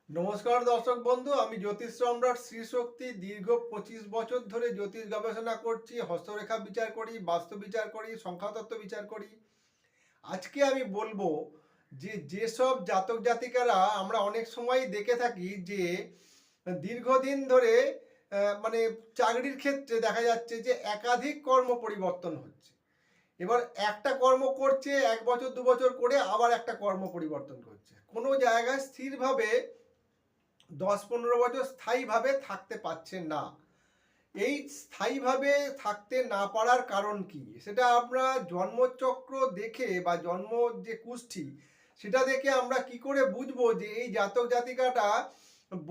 নমস্কার দর্শক বন্ধু, আমি জ্যোতিষ সম্রাট শ্রী শক্তি দীর্ঘ 25 বছর ধরে জ্যোতিষ গবেষণা করছি। হস্তরেখা বিচার করি, বাস্তু বিচার করি, সংখ্যাতত্ত্ব বিচার করি। আজকে আমি বলবো যেসব জাতক জাতিকারা আমরা অনেক সময় দেখে থাকি যে দীর্ঘদিন ধরে মানে চাকরির ক্ষেত্রে দেখা যাচ্ছে যে একাধিক কর্ম পরিবর্তন হচ্ছে। এবার একটা কর্ম করছে 1 বছর 2 বছর করে আবার একটা কর্ম পরিবর্তন করছে, কোনো জায়গায় স্থিরভাবে 10-15 বছর স্থায়ীভাবে থাকতে পারছেন না। এই স্থায়ীভাবে থাকতে না পারার কারণ কি, সেটা আমরা জন্মচক্র দেখে বা জন্ম যে কুষ্ঠি সেটা দেখে আমরা কি করে বুঝবো যে এই জাতক জাতিকাটা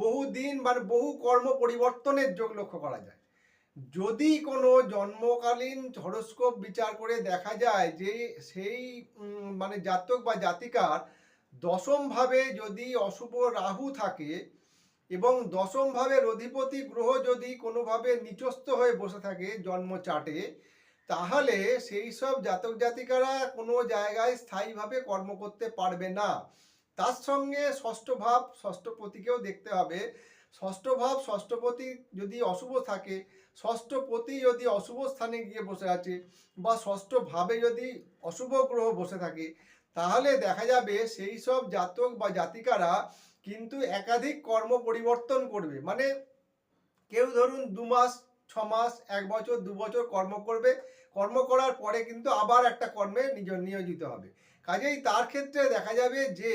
বহুদিন মানে বহু কর্ম পরিবর্তনের যোগ লক্ষ্য করা যায়। যদি কোনো জন্মকালীন হরোস্কোপ বিচার করে দেখা যায় যে সেই মানে জাতক বা জাতিকার দশমভাবে যদি অশুভ রাহু থাকে এবং দশম ভাবের অধিপতি গ্রহ যদি কোনোভাবে নিচস্থ হয়ে বসে থাকে জন্ম চার্টে, তাহলে সেই সব জাতক জাতিকারা কোনো জায়গায় স্থায়ীভাবে কর্ম করতে পারবে না। তার সঙ্গে ষষ্ঠ ভাব ষষ্ঠপতিকেও দেখতে হবে। ষষ্ঠ ভাব ষষ্ঠপতি যদি অশুভ থাকে, ষষ্ঠপতি যদি অশুভ স্থানে গিয়ে বসে আছে বা ষষ্ঠ ভাবে যদি অশুভ গ্রহ বসে থাকে, তাহলে দেখা যাবে সেই সব জাতক বা জাতিকারা কিন্তু একাধিক কর্ম পরিবর্তন করবে। মানে কেউ ধরুন 2 মাস 6 মাস 1 বছর 2 বছর কর্ম করবে, কর্ম করার পরে কিন্তু আবার একটা কর্মে নিয়োজিত হবে। কাজেই তার ক্ষেত্রে দেখা যাবে যে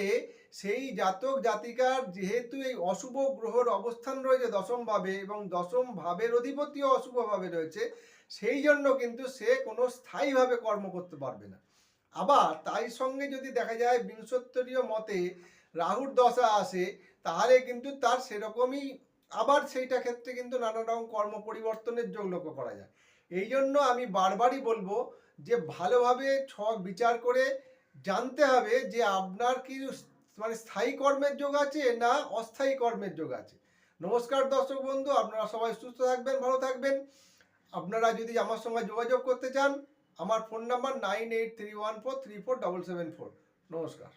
সেই জাতক জাতিকার যেহেতু এই অশুভ গ্রহর অবস্থান রয়েছে দশম ভাবে এবং দশম ভাবের অধিপতিও অশুভভাবে রয়েছে, সেই জন্য কিন্তু সে কোনো স্থায়ীভাবে কর্ম করতে পারবে না। আবার তাই সঙ্গে যদি দেখা যায় বিংশোত্তরীয় মতে রাহুর দশা আসে, তাহলে কিন্তু তার সেরকমই আবার সেইটা ক্ষেত্রে কিন্তু নানা রকম কর্ম পরিবর্তনের যোগ লক্ষ্য করা যায়। এই জন্য আমি বারবারই বলবো যে ভালোভাবে ছক বিচার করে জানতে হবে যে আপনার কি মানে স্থায়ী কর্মের যোগ আছে না অস্থায়ী কর্মের যোগ আছে। নমস্কার দর্শক বন্ধু, আপনারা সবাই সুস্থ থাকবেন, ভালো থাকবেন। আপনারা যদি আমার সঙ্গে যোগাযোগ করতে চান, আমার ফোন নাম্বার 9831434774। নমস্কার।